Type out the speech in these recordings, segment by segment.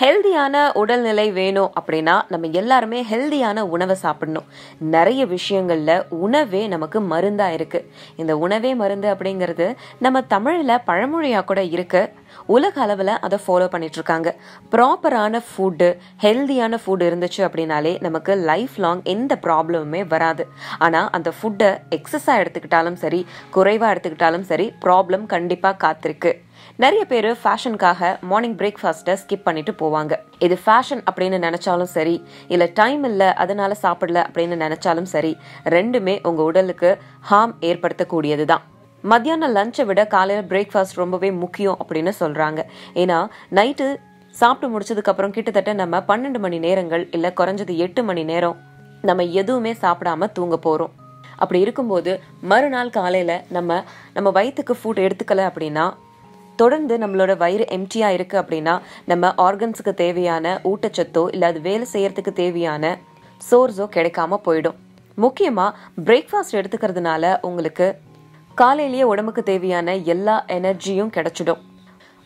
ஹெல்தியான உடல்நிலை வேணும் அப்படின்னா நம்ம எல்லாருமே ஹெல்தியான உணவை சாப்பிடணும். நிறைய விஷயங்கள்ல உணவே நமக்கு மருந்தா இருக்கு. இந்த உணவே மருந்து அப்படிங்கிறது நம்ம தமிழ்ல பழமொழியா கூட இருக்கு. உலக அளவில் அதை ஃபாலோ பண்ணிட்டு இருக்காங்க. ப்ராப்பரான ஃபுட்டு, ஹெல்தியான ஃபுட் இருந்துச்சு அப்படின்னாலே நமக்கு லைஃப் லாங் எந்த ப்ராப்ளமுமே வராது. ஆனால் அந்த ஃபுட்டை எக்ஸஸாக எடுத்துக்கிட்டாலும் சரி, குறைவாக எடுத்துக்கிட்டாலும் சரி, ப்ராப்ளம் கண்டிப்பாக காத்திருக்கு. நிறைய பேர் ஃபேஷனுக்காக மார்னிங் பிரேக்ஃபாஸ்ட்டை ஸ்கிப் பண்ணிட்டு போவாங்க. இது ஃபேஷன் அப்படின்னு நினைச்சாலும் சரி, இல்லை டைம் இல்லை அதனால சாப்பிடல அப்படின்னு நினைச்சாலும் சரி, ரெண்டுமே உங்க உடலுக்கு ஹார்ம் ஏற்படுத்தக்கூடியது தான். மத்தியானம் லஞ்சை விட காலையில் பிரேக்ஃபாஸ்ட் ரொம்பவே முக்கியம் அப்படின்னு சொல்றாங்க. ஏன்னா நைட்டு சாப்பிட்டு முடிச்சதுக்கு அப்புறம் கிட்டத்தட்ட நம்ம 12 மணி நேரங்கள் இல்லை குறைஞ்சது 8 மணி நேரம் நம்ம எதுவுமே சாப்பிடாம தூங்க போறோம். அப்படி இருக்கும்போது மறுநாள் காலையில நம்ம வயிற்றுக்கு ஃபுட் எடுத்துக்கல அப்படின்னா, தொடர்ந்து நம்மளோட வயிறு எம்டியா இருக்கு அப்படின்னா, நம்ம ஆர்கன்ஸுக்கு தேவையான ஊட்டச்சத்தோ இல்லை அது வேலை செய்யறதுக்கு தேவையான சோர்ஸோ கிடைக்காம போயிடும். முக்கியமா பிரேக்ஃபாஸ்ட் எடுத்துக்கிறதுனால உங்களுக்கு காலையிலேயே உடம்புக்கு தேவையான எல்லா எனர்ஜியும் கிடைச்சிடும்.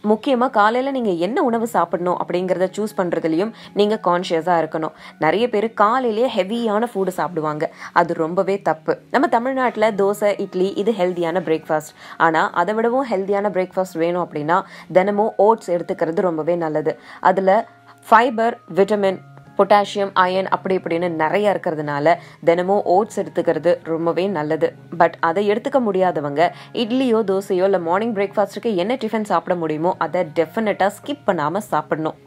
முக்கியமா காலையில நீங்க என்ன உணவு சாப்பிடணும் அப்படிங்கறத சூஸ் பண்றதுலயும் நீங்க கான்சியஸா இருக்கணும். நிறைய பேர் காலையிலேயே ஹெவியான ஃபுட் சாப்பிடுவாங்க. அது ரொம்பவே தப்பு. நம்ம தமிழ்நாட்டுல தோசை, இட்லி இது ஹெல்தியான பிரேக்ஃபாஸ்ட். ஆனா அதை விடவும் ஹெல்தியான பிரேக்ஃபாஸ்ட் வேணும் அப்படின்னா தினமும் ஓட்ஸ் எடுத்துக்கிறது ரொம்பவே நல்லது. அதுல ஃபைபர், விட்டமின், பொட்டாசியம், அயன் அப்படி இப்படின்னு நிறைய இருக்கிறதுனால தினமும் ஓட்ஸ் எடுத்துக்கிறது ரொம்பவே நல்லது. பட் அதை எடுத்துக்க முடியாதவங்க இட்லியோ தோசையோ இல்லை மார்னிங் பிரேக்ஃபாஸ்ட்டுக்கு என்ன டிஃபன் சாப்பிட முடியுமோ அதை டெஃபினட்டா ஸ்கிப் பண்ணாம சாப்பிடணும்.